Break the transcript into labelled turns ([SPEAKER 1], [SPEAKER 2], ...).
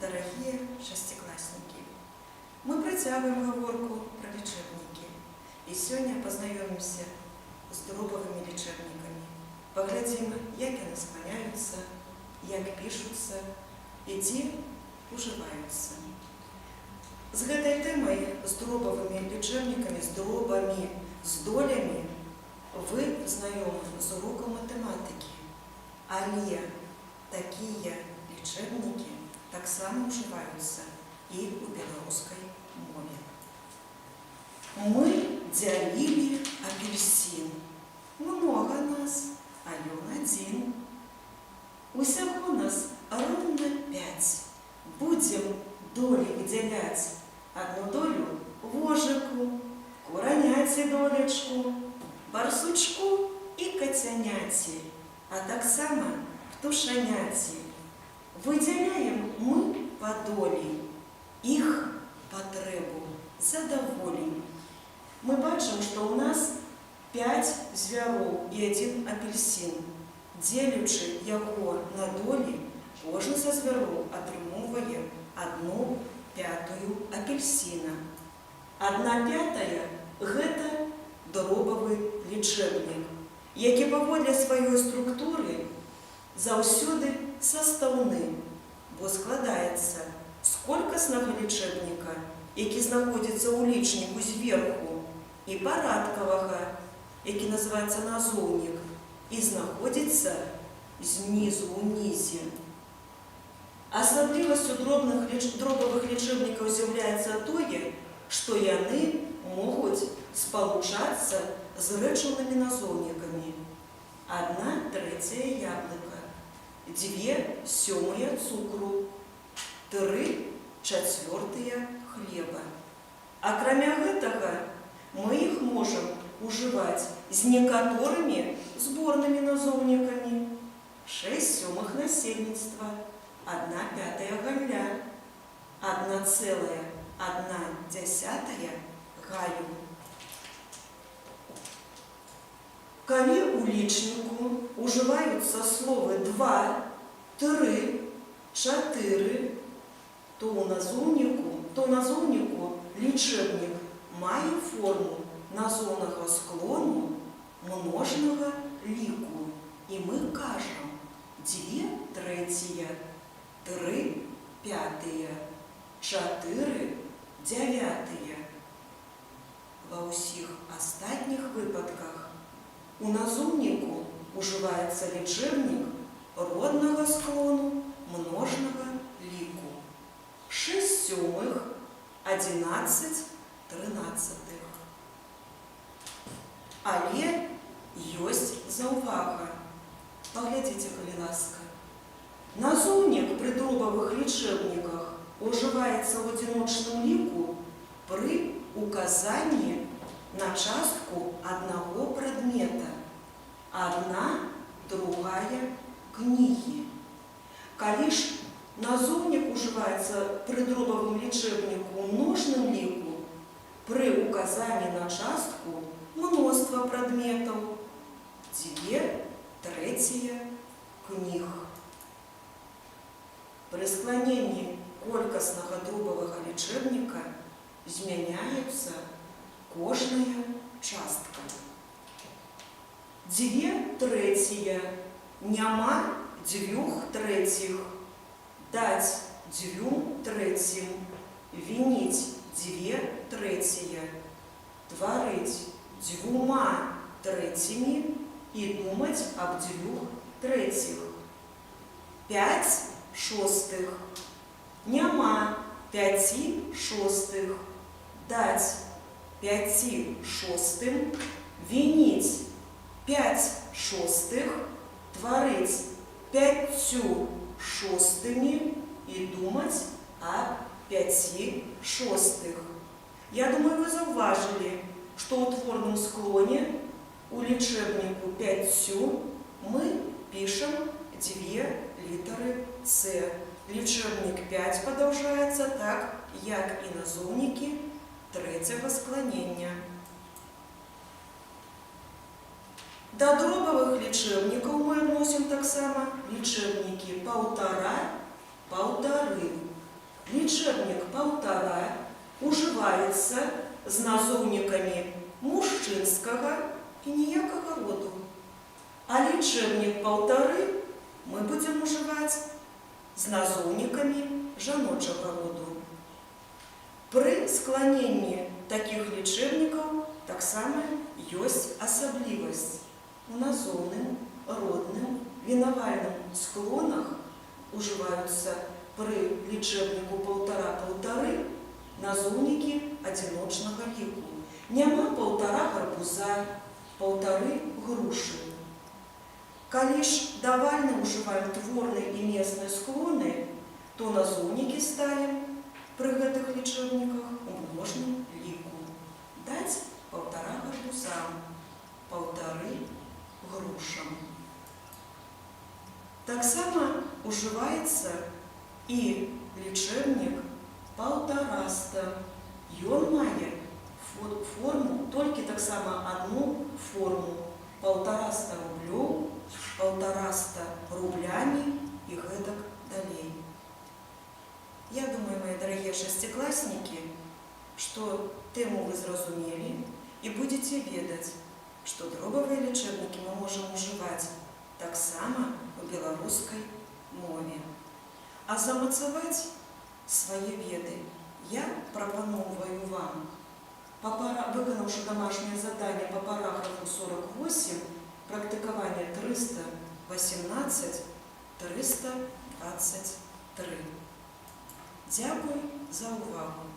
[SPEAKER 1] дорогие шестиклассники! Мы працягваем гаворку про лічэбнікі. І сёння пазнаёмімся з дробавымі лічэбнікамі. Паглядзім, як яны спаняюцца, як пішуцца і дзе ужываюцца. З гэтай тэмай, з дробавымі лічэбнікамі, з дробамі, з долямі вы знаёмы з урокаў матэматыкі. Але такія лічэбнікі таксама ўжываюцца і ў беларускай мове. Мы дзялілі апельсін. Многа нас, а ён адзін. Усяго нас роўна 5. Будзем долі выдзяляць. Адну долю вожыку, кураняці долечку, барсучку і кацяняці, а таксама птушаняці. Выдзяляем мы па долі, іх патрэбу задаволім. Мы бачым, што ў нас 5 звяроў і 1 апельсін. Дзелючы яго на долі, кожны са звяроў атрымоўвае 1/5 апельсіна. 1/5 – гэта дробавы лічэбнік, які паводле сваёй структуры заўсёды састаўны, бо складаецца з колькаснага лічэбніка, які знаходзіцца ў лічніку зверху, і парадкавага, які называецца назоўнік, і знаходзіцца знізу ўнізе. Асаблівасцю дробавых лічэбнікаў з'яўляецца тое, што яны могуць спалучацца з рэчыўнымі назоўнікамі. 1/3 яблыка, 2/7 цукру, 3/4 хлеба. Акрамя гэтага, мы іх можам ужываць з некаторымі зборнымі назоўнікамі. 6/7 насельніцтва, 1/5 галля, 1,1 гаю. Калі ў лічніку ужываюцца словы 2, 3, 4, то ў назоўніку лічэбнік мае форму назоўнага склону множнага ліку. І мы кажам 2/3, 3/5, 4/9. Ва ўсіх астатніх выпадках у назоўніку ужываецца лічэбнік роднага склону множнага ліку. 6/7, 11/13. Але ёсць заўвага. Паглядзіце, калі ласка. Назоўнік пры дробавых лічэбніках ужываецца ў адзіночным ліку пры указанні на частку аднаго прадмета, 1/2 кнігі. Калі ж назоўнік ужываецца пры дробавым лічэбніку ў множным ліку пры указанні на частку мноства прадметаў, 2/3 кніг. Пры скланенні колькаснага дробавага лічэбніка змяняецца кожная частка. 2/3, няма 2/3, даць 2/3, вініць 2/3, тварыць 2/3 і думаць аб 2/3. 5/6, няма 5/6, даць 5/6, вініць 5/6, тварыць 5/6 і думаць аб 5/6. Я думаю, вы заўважылі, што ў творным склоне у лічэбніку 5 мы пішам 2 літары С. Лічэбнік 5 падаўжаецца так, як і назоўнікі 3-го скланення. Да дробавых лічэбнікаў мы адносім таксама лічэбнікі 1,5, 1,5, лічэбнік 1,5 ужываецца з назоўнікамі мужчынскага і ніякага роду. А лічэбнік 1,5 мы будзем ужываць з назоўнікамі жаночага роду. Пры скланенні такіх лічэбнікаў таксама ёсць асаблівасць. У назоўным, родным, вінавальным склонах ужываюцца пры лічэбніку 1,5 назоўнікі адзіночнага ліку. Няма 1,5 гарбуза, 1,5 грушы. Калі ж давальна ўжываем творныя і месныя склоны, то назоўнікі ставім пры гэтых лічэбніках у множным ліку. Даць 1,5 гарбузам, 1,5 грушам. Таксама ужываецца і лічэбнік 1,5. Ён мае форму, толькі таксама адну форму. 1,5 рублёў, 1,5 рублямі і гэтак далей. Я думаю, мои дорогие шестиклассники, что тему вы зразумелі і будете ведаць, што дробавыя лічэбнікі мы можам ужываць таксама у беларускай мове. А замацаваць свае веды я прапаноўваю вам, выканаўшы домашняе заданне па параграфу 48, практыкаванне 318-323. Дякую за увагу.